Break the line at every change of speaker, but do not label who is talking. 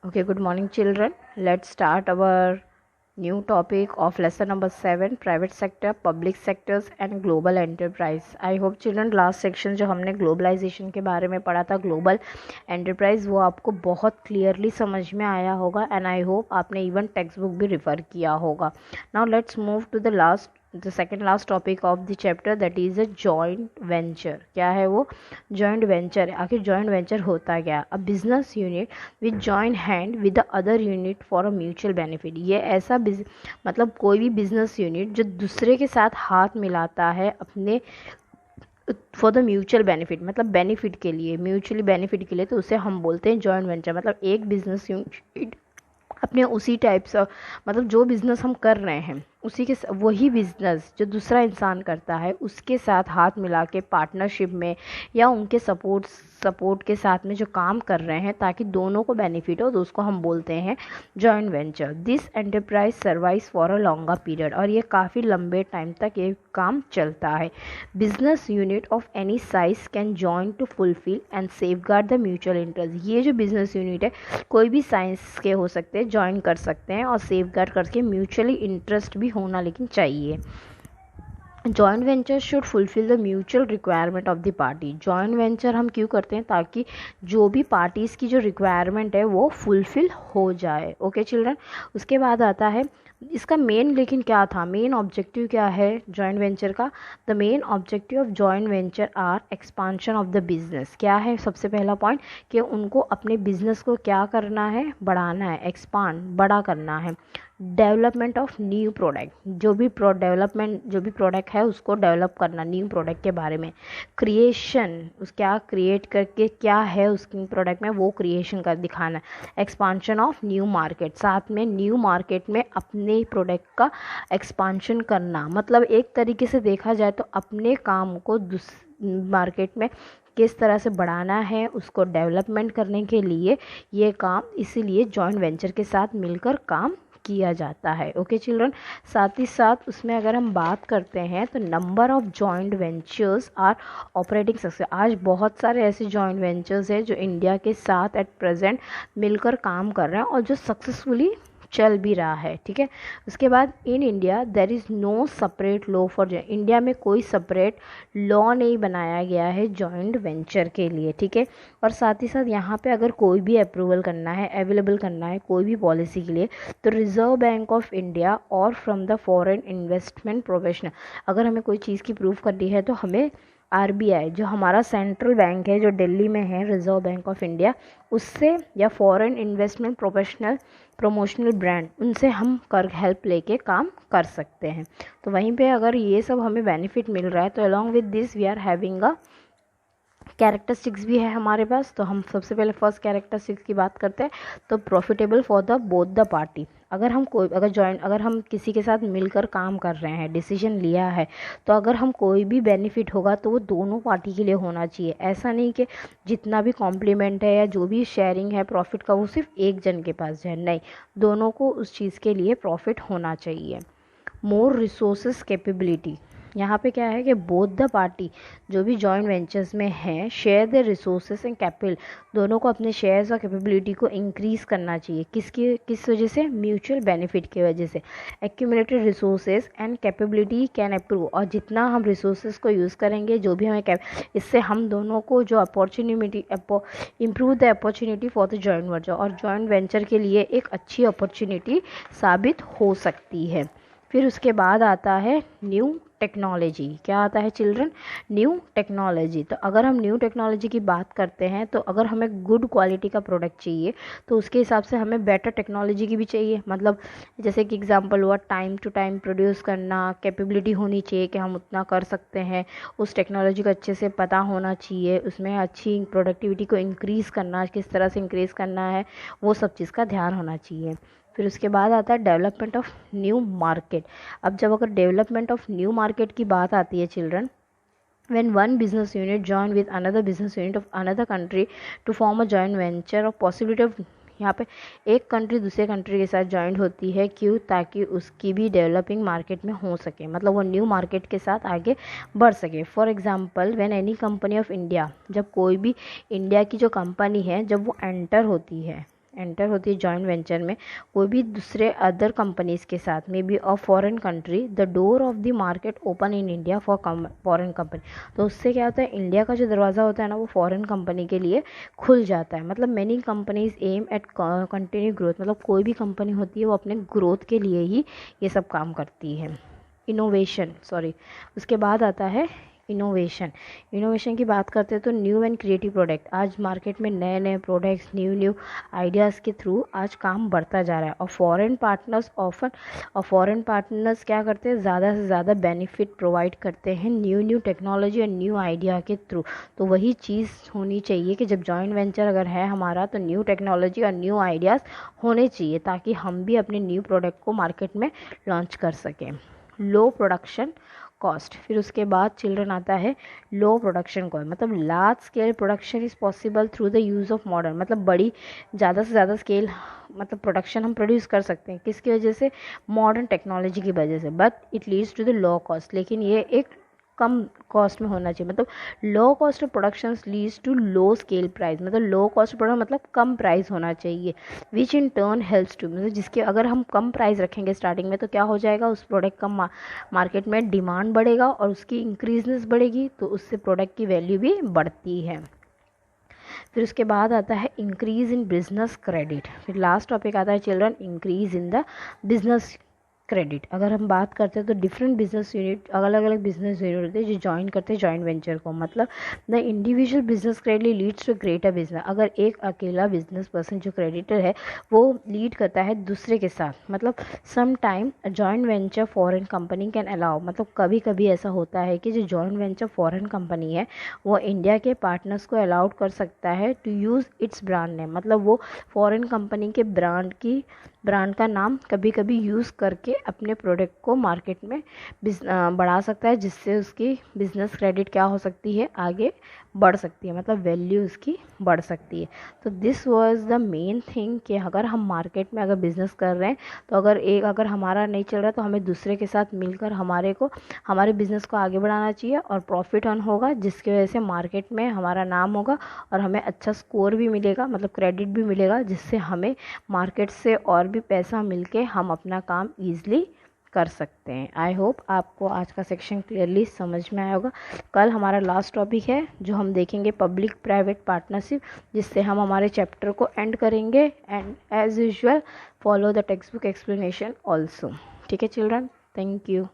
Okay, good morning, children. Let's start our new topic of lesson number 7, private sector, public sectors and global enterprise. I hope children last section जो हमने globalisation के बारे में पढ़ा था, global enterprise, वो आपको बहुत क्लियरली समझ में आया होगा एंड आई होप आपने इवन टेक्स्ट बुक भी रिफ़र किया होगा. Now let's move to the second last topic of the chapter, that is a joint venture. क्या है वो? Joint venture. आखिर जॉइंट वेंचर होता क्या? A business unit with join hand with the other unit for a mutual benefit. ये ऐसा मतलब कोई भी बिजनेस यूनिट जो दूसरे के साथ हाथ मिलाता है अपने फॉर द म्यूचुअल बेनिफिट, मतलब बेनिफिट के लिए, म्यूचुअली बेनिफिट के लिए, तो उसे हम बोलते हैं जॉइंट वेंचर. मतलब एक बिजनेस यूनिट अपने उसी टाइप से, मतलब जो बिज़नेस हम कर रहे हैं उसी के वही बिज़नेस जो दूसरा इंसान करता है उसके साथ हाथ मिला के पार्टनरशिप में या उनके सपोर्ट के साथ में जो काम कर रहे हैं ताकि दोनों को बेनिफिट हो, तो उसको हम बोलते हैं joint venture. This enterprise survives for a longer period. और ये काफ़ी लंबे टाइम तक ये काम चलता है. Business unit of any size can join to fulfil and safeguard the mutual interest. ये जो बिजनेस यूनिट है कोई भी साइंस के हो सकते हैं, ज्वाइन कर सकते हैं और सेफगार्ड करके म्यूचुअली इंटरेस्ट भी होना लेकिन चाहिए. Joint venture should fulfil the mutual requirement of the party. Joint venture हम क्यों करते हैं? ताकि जो भी पार्टीज़ की जो रिक्वायरमेंट है वो फुलफिल हो जाए. Okay children. उसके बाद आता है इसका मेन, लेकिन क्या था मेन ऑब्जेक्टिव, क्या है जॉइंट वेंचर का? The main objective of joint venture are expansion of the business. क्या है सबसे पहला पॉइंट? कि उनको अपने बिजनेस को क्या करना है? बढ़ाना है, एक्सपांड, बड़ा करना है. डेवलपमेंट ऑफ न्यू प्रोडक्ट, जो भी प्रोडक्ट है उसको डेवलप करना, न्यू प्रोडक्ट के बारे में. क्रिएशन, उस क्या क्रिएट करके क्या है उस प्रोडक्ट में वो क्रिएशन कर दिखाना. एक्सपांशन ऑफ न्यू मार्केट, साथ में न्यू मार्केट में अपने प्रोडक्ट का एक्सपांशन करना. मतलब एक तरीके से देखा जाए तो अपने काम को मार्केट में किस तरह से बढ़ाना है, उसको डेवलपमेंट करने के लिए ये काम, इसीलिए जॉइंट वेंचर के साथ मिलकर काम किया जाता है. Okay children. साथ ही साथ उसमें अगर हम बात करते हैं तो number of joint ventures are operating success. आज बहुत सारे ऐसे जॉइंट वेंचर्स हैं जो इंडिया के साथ एट प्रेजेंट मिलकर काम कर रहे हैं और जो सक्सेसफुली चल भी रहा है. ठीक है. उसके बाद in India there is no separate law for, India में कोई सेपरेट लॉ नहीं बनाया गया है जॉइंट वेंचर के लिए. ठीक है. और साथ ही साथ यहाँ पे अगर कोई भी अप्रूवल करना है, अवेलेबल करना है कोई भी पॉलिसी के लिए, तो रिजर्व बैंक ऑफ इंडिया और from the foreign investment professional, अगर हमें कोई चीज़ की प्रूफ करनी है तो हमें आरबीआई, जो हमारा सेंट्रल बैंक है जो दिल्ली में है, रिजर्व बैंक ऑफ इंडिया, उससे या foreign investment professional promotional brand, उनसे हम कर हेल्प लेके काम कर सकते हैं. तो वहीं पे अगर ये सब हमें बेनिफिट मिल रहा है तो along with this we are having a characteristics भी है हमारे पास. तो हम सबसे पहले फर्स्ट कैरेक्टरिस्टिक्स की बात करते हैं. तो profitable for the both the party. अगर हम किसी के साथ मिलकर काम कर रहे हैं, डिसीजन लिया है, तो अगर हम कोई भी बेनिफिट होगा तो वो दोनों पार्टी के लिए होना चाहिए. ऐसा नहीं कि जितना भी कॉम्प्लीमेंट है या जो भी शेयरिंग है प्रॉफिट का वो सिर्फ एक जन के पास है. नहीं, दोनों को उस चीज़ के लिए प्रॉफिट होना चाहिए. More resources capability. यहाँ पे क्या है कि बोथ द पार्टी जो भी जॉइंट वेंचर्स में हैं share the resources and capital, दोनों को अपने शेयर्स और कैपेबिलिटी को इंक्रीज करना चाहिए. किस वजह से? म्यूचुअल बेनिफिट की वजह से. Accumulated resources and capability can approve, और जितना हम रिसोर्सेज को यूज़ करेंगे, जो भी हमें इससे हम दोनों को जो opportunity improve the opportunity for the joint venture, और जॉइंट वेंचर के लिए एक अच्छी अपॉर्चुनिटी साबित हो सकती है. फिर उसके बाद आता है न्यू टेक्नोलॉजी. क्या आता है चिल्ड्रन? New technology. तो अगर हम न्यू टेक्नोलॉजी की बात करते हैं तो अगर हमें गुड क्वालिटी का प्रोडक्ट चाहिए तो उसके हिसाब से हमें बेटर टेक्नोलॉजी की भी चाहिए. मतलब जैसे कि एग्जांपल हुआ टाइम टू टाइम प्रोड्यूस करना, कैपेबिलिटी होनी चाहिए कि हम उतना कर सकते हैं, उस टेक्नोलॉजी को अच्छे से पता होना चाहिए, उसमें अच्छी प्रोडक्टिविटी को इंक्रीज़ करना, किस तरह से इंक्रीज़ करना है, वो सब चीज़ का ध्यान होना चाहिए. फिर उसके बाद आता है डेवलपमेंट ऑफ न्यू मार्केट. अब जब अगर डेवलपमेंट ऑफ न्यू मार्केट की बात आती है children, when one business unit join with another business unit of another country to form a joint venture or possibility of, यहाँ पे एक कंट्री दूसरे कंट्री के साथ जॉइंट होती है. क्यों? ताकि उसकी भी डेवलपिंग मार्केट में हो सके, मतलब वो न्यू मार्केट के साथ आगे बढ़ सके. For example when any company of India, जब कोई भी इंडिया की जो कंपनी है जब वो एंटर होती है, एंटर होती है जॉइंट वेंचर में कोई भी दूसरे अदर कंपनीज़ के साथ, may be a foreign country, the door of the market open in India for foreign company. तो उससे क्या होता है, इंडिया का जो दरवाज़ा होता है ना वो फॉरेन कंपनी के लिए खुल जाता है। मतलब many companies aim at continue growth, मतलब कोई भी कंपनी होती है वो अपने ग्रोथ के लिए ही ये सब काम करती है। उसके बाद आता है इनोवेशन की बात करते हैं तो न्यू एंड क्रिएटिव प्रोडक्ट। आज मार्केट में नए नए प्रोडक्ट्स, न्यू आइडियाज़ के थ्रू आज काम बढ़ता जा रहा है। और फॉरेन पार्टनर्स क्या करते हैं, ज़्यादा से ज़्यादा बेनिफिट प्रोवाइड करते हैं न्यू टेक्नोलॉजी और न्यू आइडिया के थ्रू। तो वही चीज़ होनी चाहिए कि जब जॉइंट वेंचर अगर है हमारा तो न्यू टेक्नोलॉजी और न्यू आइडियाज़ होने चाहिए ताकि हम भी अपने न्यू प्रोडक्ट को मार्केट में लॉन्च कर सकें। लो प्रोडक्शन कॉस्ट, फिर उसके बाद चिल्ड्रन आता है लो प्रोडक्शन कॉस्ट, मतलब large scale production is possible through the use of modern, मतलब बड़ी ज़्यादा से ज़्यादा स्केल मतलब प्रोडक्शन हम प्रोड्यूस कर सकते हैं किसकी वजह से, मॉडर्न टेक्नोलॉजी की वजह से। But it leads to the low cost, लेकिन ये एक कम कॉस्ट में होना चाहिए। मतलब low cost of production leads to low scale price, मतलब लो कॉस्ट प्रोडक्ट मतलब कम प्राइस होना चाहिए, which in turn helps to, मतलब जिसके अगर हम कम प्राइस रखेंगे स्टार्टिंग में तो क्या हो जाएगा, उस प्रोडक्ट का मार्केट में डिमांड बढ़ेगा और उसकी इंक्रीजनेस बढ़ेगी तो उससे प्रोडक्ट की वैल्यू भी बढ़ती है। फिर उसके बाद आता है इंक्रीज इन बिजनेस क्रेडिट। फिर लास्ट टॉपिक आता है children increase in the business credit. अगर हम बात करते हैं तो डिफरेंट बिजनेस यूनिट, अलग अलग बिजनेस यूनिट होते हैं जो ज्वाइन करते हैं जॉइंट वेंचर को। मतलब the individual business credit leads to greater business, अगर एक अकेला बिजनेस पर्सन जो क्रेडिटर है वो लीड करता है दूसरे के साथ, मतलब some time joint venture foreign company can allow, मतलब कभी कभी ऐसा होता है कि जो जॉइंट वेंचर फॉरेन कंपनी है वो इंडिया के पार्टनर्स को अलाउड कर सकता है to use its brand name, मतलब वो फॉरेन कंपनी के ब्रांड का नाम कभी कभी यूज़ करके अपने प्रोडक्ट को मार्केट में बढ़ा सकता है, जिससे उसकी बिजनेस क्रेडिट क्या हो सकती है, आगे बढ़ सकती है, मतलब वैल्यू उसकी बढ़ सकती है। तो this was the main thing कि अगर हम मार्केट में अगर बिज़नेस कर रहे हैं तो अगर हमारा नहीं चल रहा तो हमें दूसरे के साथ मिलकर हमारे बिज़नेस को आगे बढ़ाना चाहिए और प्रॉफिट अर्न होगा, जिसकी वजह से मार्केट में हमारा नाम होगा और हमें अच्छा स्कोर भी मिलेगा, मतलब क्रेडिट भी मिलेगा, जिससे हमें मार्केट से और भी पैसा मिलके हम अपना काम ईजिली कर सकते हैं। आई होप आपको आज का सेक्शन क्लियरली समझ में आया होगा। कल हमारा लास्ट टॉपिक है जो हम देखेंगे पब्लिक प्राइवेट पार्टनरशिप, जिससे हम हमारे चैप्टर को एंड करेंगे। And as usual follow the textbook explanation also. ठीक है चिल्ड्रन, थैंक यू।